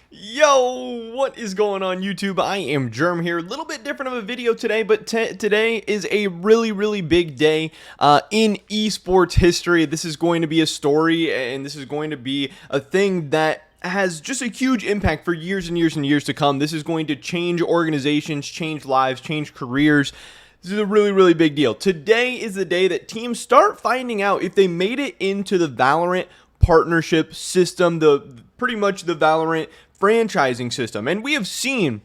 Yo, what is going on YouTube? I am Germ here. A little bit different of a video today, but today is a really big day in esports history. This is going to be a story, and this is going to be a thing that has just a huge impact for years and years to come. This is going to change organizations, change lives, change careers. This is a really big deal. Today is the day that teams start finding out if they made it into the Valorant partnership system, pretty much the Valorant franchising system. And we have seen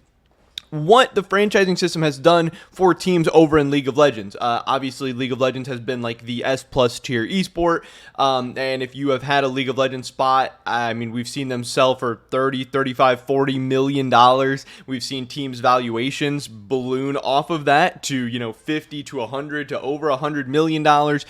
what the franchising system has done for teams over in League of Legends. Obviously, League of Legends has been like the S+ tier esport. And if you have had a League of Legends spot, I mean, we've seen them sell for 30, 35, 40 million dollars. We've seen teams' valuations balloon off of that to, 50 to 100 to over 100 million dollars.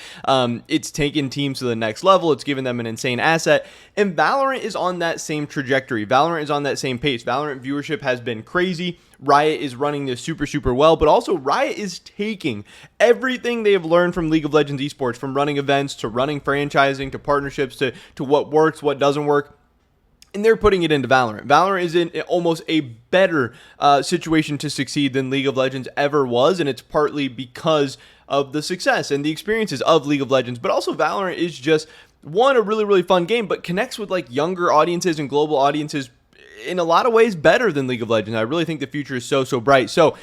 It's taken teams to the next level. It's given them an insane asset. And Valorant is on that same trajectory. Valorant is on that same pace. Valorant viewership has been crazy. Riot is running this super well, but also Riot is taking everything they have learned from League of Legends esports, from running events to running franchising to partnerships to what works, what doesn't work, and they're putting it into Valorant. Valorant is in almost a better situation to succeed than League of Legends ever was, and it's partly because of the success and the experiences of League of Legends, but also Valorant is just, one, a really fun game, but connects with like younger audiences and global audiences in a lot of ways better than League of Legends. I really think the future is so bright. So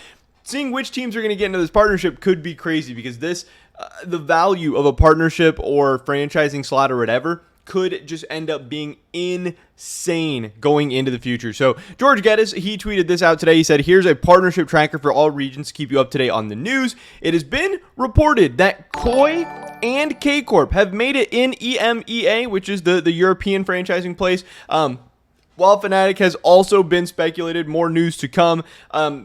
seeing which teams are going to get into this partnership could be crazy, because this, the value of a partnership or franchising slot or whatever could just end up being insane going into the future. So George Geddes, he tweeted this out today. He said, here's a partnership tracker for all regions to keep you up to date on the news. It has been reported that Koi and K-Corp have made it in EMEA, which is the European franchising place. While Fnatic has also been speculated, more news to come.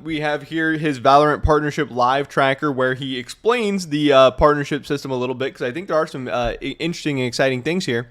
We have here his Valorant partnership live tracker, where he explains the partnership system a little bit, because I think there are some interesting and exciting things here.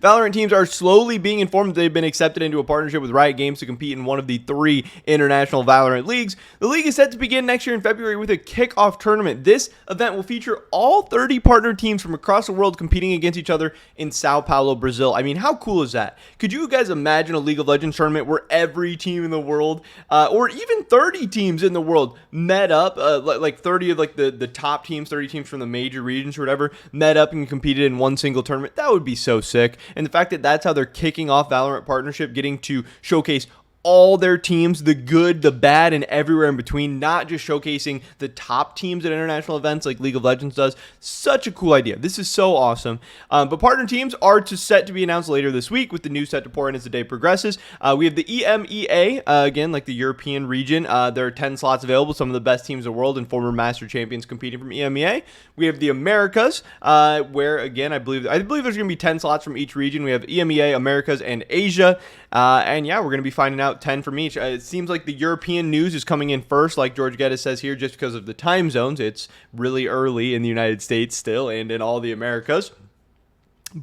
Valorant teams are slowly being informed that they've been accepted into a partnership with Riot Games to compete in one of the 3 international Valorant leagues. The league is set to begin next year in February with a kickoff tournament. This event will feature all 30 partner teams from across the world competing against each other in Sao Paulo, Brazil. I mean, how cool is that? Could you guys imagine a League of Legends tournament where every team in the world, or even 30 teams in the world, met up, like 30 of like the top teams, 30 teams from the major regions or whatever, met up and competed in one single tournament? That would be so sick. And the fact that that's how they're kicking off Valorant partnership, getting to showcase all their teams, the good, the bad, and everywhere in between, not just showcasing the top teams at international events like League of Legends does. Such a cool idea. This is so awesome. But partner teams are set to be announced later this week, with the news set to pour in as the day progresses. We have the EMEA, again, like the European region. There are 10 slots available. Some of the best teams in the world and former master champions competing from EMEA. We have the Americas, where, again, I believe there's going to be 10 slots from each region. We have EMEA, Americas, and Asia. And yeah, we're going to be finding out 10 from each. It seems like the European news is coming in first, like George Geddes says here, just because of the time zones. It's really early in the United States still, and in all the Americas.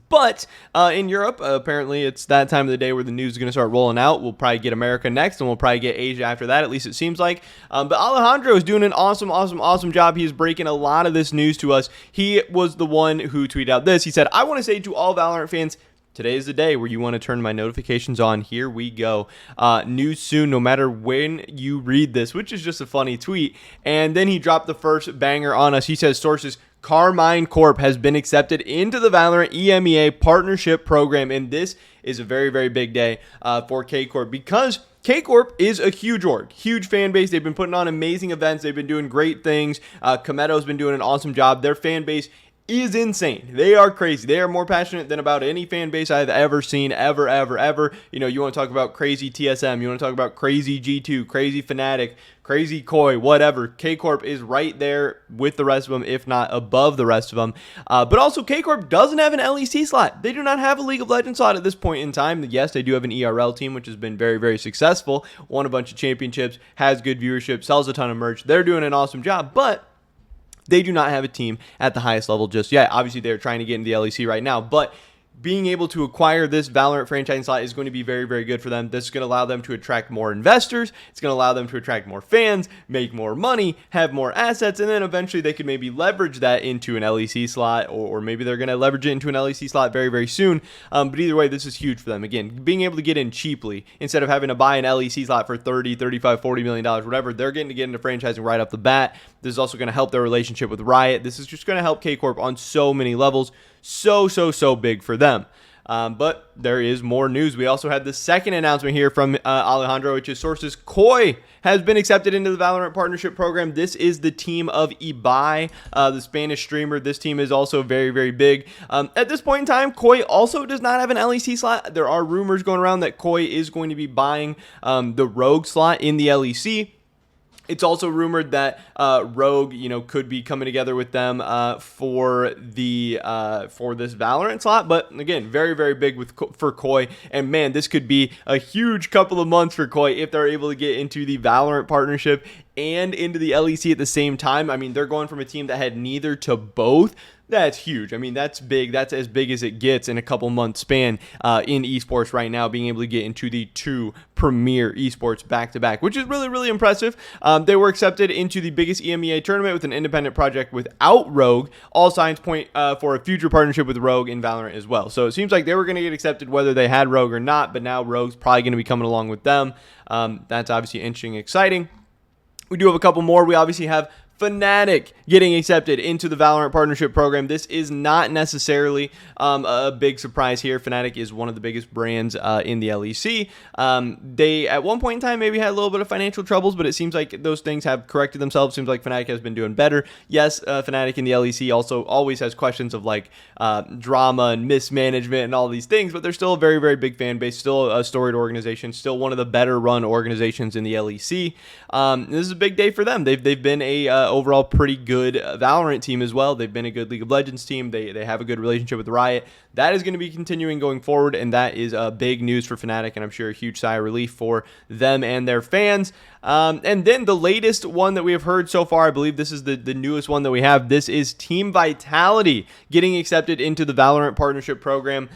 But in Europe, apparently it's that time of the day where the news is going to start rolling out. We'll probably get America next, and we'll probably get Asia after that, at least it seems like. But Alejandro is doing an awesome job. He is breaking a lot of this news to us. He was the one who tweeted out this. He said, I want to say to all Valorant fans, today is the day where you want to turn my notifications on. Here we go. News soon, no matter when you read this, which is just a funny tweet. And then he dropped the first banger on us. He says, sources, Karmine Corp has been accepted into the Valorant EMEA partnership program. And this is a very big day for K-Corp, because K-Corp is a huge org, huge fan base. They've been putting on amazing events. They've been doing great things. Kometo's been doing an awesome job. Their fan base is insane. They are crazy. They are more passionate than about any fan base I've ever seen, ever. You know, you want to talk about crazy TSM, you want to talk about crazy G2, crazy Fnatic, crazy Koi, whatever. K-Corp is right there with the rest of them, if not above the rest of them. But also, K-Corp doesn't have an LEC slot. They do not have a League of Legends slot at this point in time. Yes, they do have an ERL team, which has been very successful, won a bunch of championships, has good viewership, sells a ton of merch. They're doing an awesome job, but they do not have a team at the highest level just yet. Obviously, they're trying to get into the LEC right now, but being able to acquire this Valorant franchising slot is going to be very, very good for them. This is going to allow them to attract more investors. It's going to allow them to attract more fans, make more money, have more assets, and then eventually they could maybe leverage that into an LEC slot, or maybe they're going to leverage it into an LEC slot very, very soon. But either way, this is huge for them. Again, being able to get in cheaply instead of having to buy an LEC slot for 30, 35, 40 million dollars, whatever, they're getting to get into franchising right off the bat. This is also going to help their relationship with Riot. This is just going to help K Corp on so many levels. So big for them. But there is more news. We also had the second announcement here from Alejandro, which is sources. Koi has been accepted into the Valorant Partnership Program. This is the team of Ibai, the Spanish streamer. This team is also very, very big. At this point in time, Koi also does not have an LEC slot. There are rumors going around that Koi is going to be buying the Rogue slot in the LEC. It's also rumored that Rogue, could be coming together with them for this Valorant slot. But again, very, very big for Koi. And man, this could be a huge couple of months for Koi if they're able to get into the Valorant partnership and into the LEC at the same time. I mean, they're going from a team that had neither to both. That's huge. I mean, that's big. That's as big as it gets in a couple months span in esports right now, being able to get into the two premier esports back to back, which is really, really impressive. They were accepted into the biggest EMEA tournament with an independent project without Rogue. All signs point for a future partnership with Rogue in Valorant as well. So it seems like they were going to get accepted whether they had Rogue or not, but now Rogue's probably going to be coming along with them. That's obviously interesting and exciting. We do have a couple more. We obviously have Fnatic getting accepted into the Valorant Partnership Program. This is not necessarily a big surprise here. Fnatic is one of the biggest brands in the LEC. They, at one point in time, maybe had a little bit of financial troubles, but it seems like those things have corrected themselves. Seems like Fnatic has been doing better. Yes, Fnatic in the LEC also always has questions of drama and mismanagement and all these things, but they're still a very, very big fan base, still a storied organization, still one of the better run organizations in the LEC. This is a big day for them. They've been a overall pretty good Valorant team as well. They've been a good League of Legends team. They have a good relationship with Riot. That is going to be continuing going forward, and that is big news for Fnatic, and I'm sure a huge sigh of relief for them and their fans. And then the latest one that we have heard so far, I believe this is the newest one that we have. This is Team Vitality getting accepted into the Valorant Partnership Program.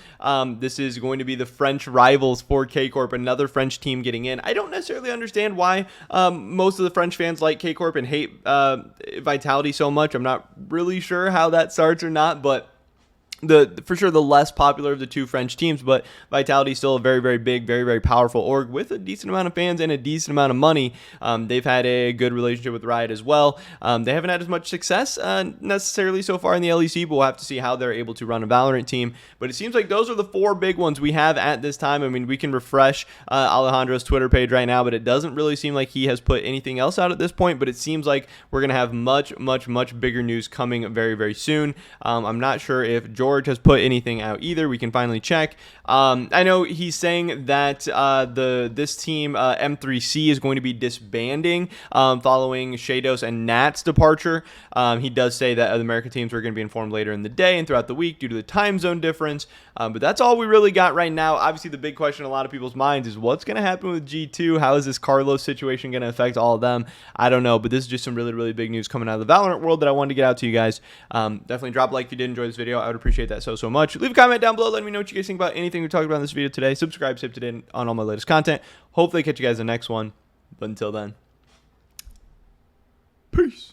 This is going to be the French rivals for K Corp, another French team getting in. I don't necessarily understand why most of the French fans like K Corp and hate Vitality so much. I'm not really sure how that starts or not, but for sure the less popular of the two French teams, but Vitality is still a very, very big, very, very powerful org with a decent amount of fans and a decent amount of money. They've had a good relationship with Riot as well. They haven't had as much success necessarily so far in the LEC, but we'll have to see how they're able to run a Valorant team. But it seems like those are the four big ones we have at this time. I mean, we can refresh Alejandro's Twitter page right now, but it doesn't really seem like he has put anything else out at this point, but it seems like we're going to have much, much, much bigger news coming very, very soon. I'm not sure if George has put anything out either. We can finally check. I know he's saying that this team M3C is going to be disbanding following Shados and Nat's departure. He does say that the American teams are going to be informed later in the day and throughout the week due to the time zone difference. But that's all we really got right now. Obviously, the big question in a lot of people's minds is what's going to happen with G2? How is this Carlos situation going to affect all of them? I don't know, but this is just some really, really big news coming out of the Valorant world that I wanted to get out to you guys. Definitely drop a like if you did enjoy this video. I would appreciate that so much. Leave a comment down below. Let me know what you guys think about anything we talked about in this video today. Subscribe, stay up to date on all my latest content. Hopefully, catch you guys in the next one. But until then, peace.